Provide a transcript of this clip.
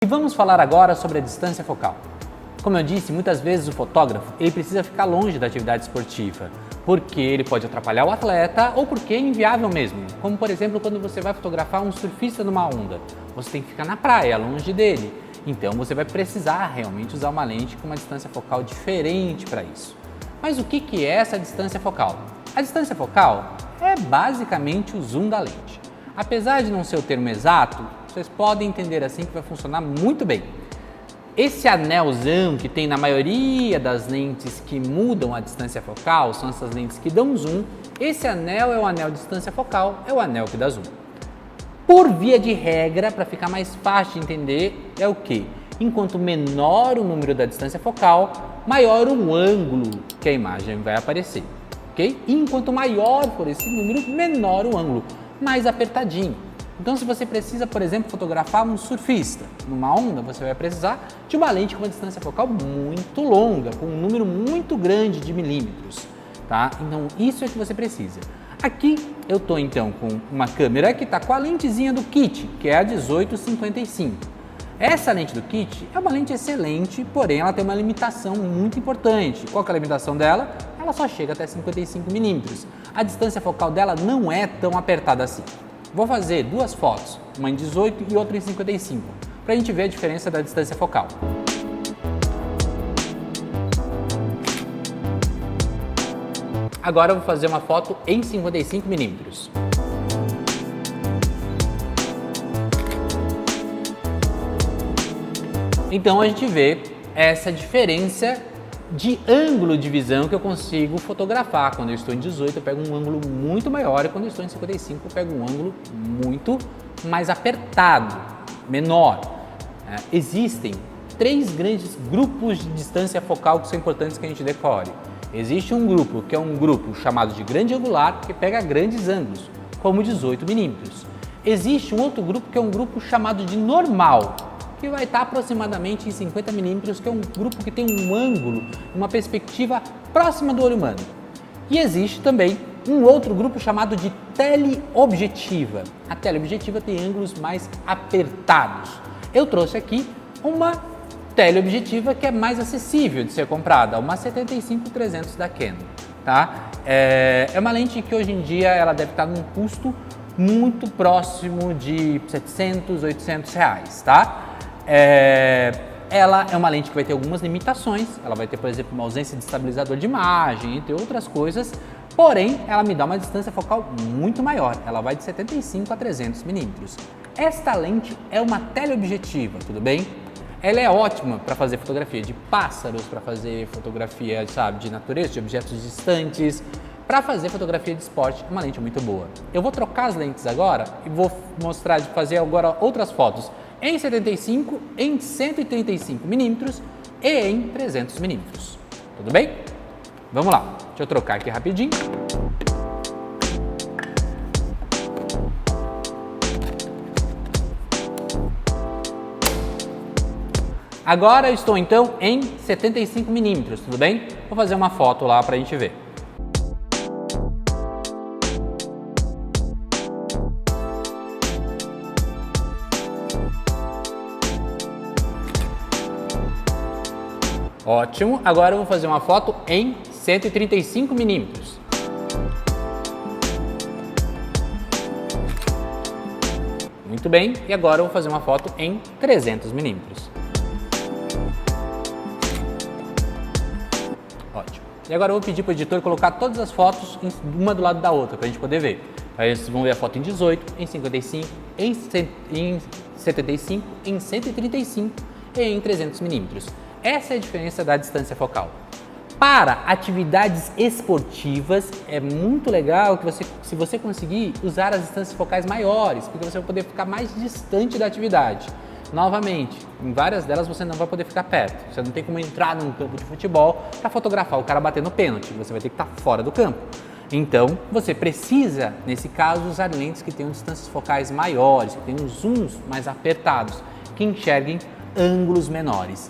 E vamos falar agora sobre a distância focal. Como eu disse, muitas vezes o fotógrafo ele precisa ficar longe da atividade esportiva, porque ele pode atrapalhar o atleta ou porque é inviável mesmo. Como por exemplo, quando você vai fotografar um surfista numa onda, você tem que ficar na praia, longe dele. Então você vai precisar realmente usar uma lente com uma distância focal diferente para isso. Mas o que é essa distância focal? A distância focal é basicamente o zoom da lente. Apesar de não ser o termo exato, vocês podem entender assim que vai funcionar muito bem. Esse anelzão que tem na maioria das lentes que mudam a distância focal, são essas lentes que dão zoom, esse anel é o anel de distância focal, é o anel que dá zoom. Por via de regra, para ficar mais fácil de entender, é o que? Enquanto menor o número da distância focal, maior o ângulo que a imagem vai aparecer, ok? E enquanto maior for esse número, menor o ângulo, mais apertadinho. Então, se você precisa, por exemplo, fotografar um surfista numa onda, você vai precisar de uma lente com uma distância focal muito longa, com um número muito grande de milímetros, tá? Então, isso é que você precisa. Aqui eu estou então com uma câmera que está com a lentezinha do kit, que é a 18-55. Essa lente do kit é uma lente excelente, porém ela tem uma limitação muito importante. Qual que é a limitação dela? Ela só chega até 55 milímetros. A distância focal dela não é tão apertada assim. Vou fazer duas fotos, uma em 18 e outra em 55, para a gente ver a diferença da distância focal. Agora eu vou fazer uma foto em 55 milímetros. Então a gente vê essa diferença de ângulo de visão que eu consigo fotografar. Quando eu estou em 18 eu pego um ângulo muito maior e quando eu estou em 55 eu pego um ângulo muito mais apertado, menor. Existem três grandes grupos de distância focal que são importantes que a gente decore. Existe um grupo que é um grupo chamado de grande angular, que pega grandes ângulos, como 18 milímetros. Existe um outro grupo que é um grupo chamado de normal, que vai estar aproximadamente em 50 milímetros, que é um grupo que tem um ângulo, uma perspectiva próxima do olho humano. E existe também um outro grupo chamado de teleobjetiva. A teleobjetiva tem ângulos mais apertados. Eu trouxe aqui uma teleobjetiva que é mais acessível de ser comprada, uma 75-300 da Canon, tá? É uma lente que hoje em dia ela deve estar num custo muito próximo de 700, 800 reais, tá? Ela é uma lente que vai ter algumas limitações, ela vai ter, por exemplo, uma ausência de estabilizador de imagem, entre outras coisas, porém, ela me dá uma distância focal muito maior, ela vai de 75 a 300 milímetros. Esta lente é uma teleobjetiva, tudo bem? Ela é ótima para fazer fotografia de pássaros, para fazer fotografia, sabe, de natureza, de objetos distantes, para fazer fotografia de esporte, é uma lente muito boa. Eu vou trocar as lentes agora e vou mostrar de fazer agora outras fotos em 75, em 135 milímetros e em 300 milímetros. Tudo bem? Vamos lá, deixa eu trocar aqui rapidinho. Agora eu estou então em 75 milímetros, tudo bem? Vou fazer uma foto lá para a gente ver. Ótimo, agora eu vou fazer uma foto em 135 milímetros. Muito bem, e agora eu vou fazer uma foto em 300 milímetros. Ótimo. E agora eu vou pedir para o editor colocar todas as fotos uma do lado da outra para a gente poder ver. Aí vocês vão ver a foto em 18, em 55, em 75, em 135 e em 300 milímetros. Essa é a diferença da distância focal. Para atividades esportivas, é muito legal que se você conseguir usar as distâncias focais maiores, porque você vai poder ficar mais distante da atividade. Novamente, em várias delas você não vai poder ficar perto. Você não tem como entrar num campo de futebol para fotografar o cara batendo pênalti. Você vai ter que estar fora do campo. Então, você precisa, nesse caso, usar lentes que tenham distâncias focais maiores, que tenham zooms mais apertados, que enxerguem ângulos menores.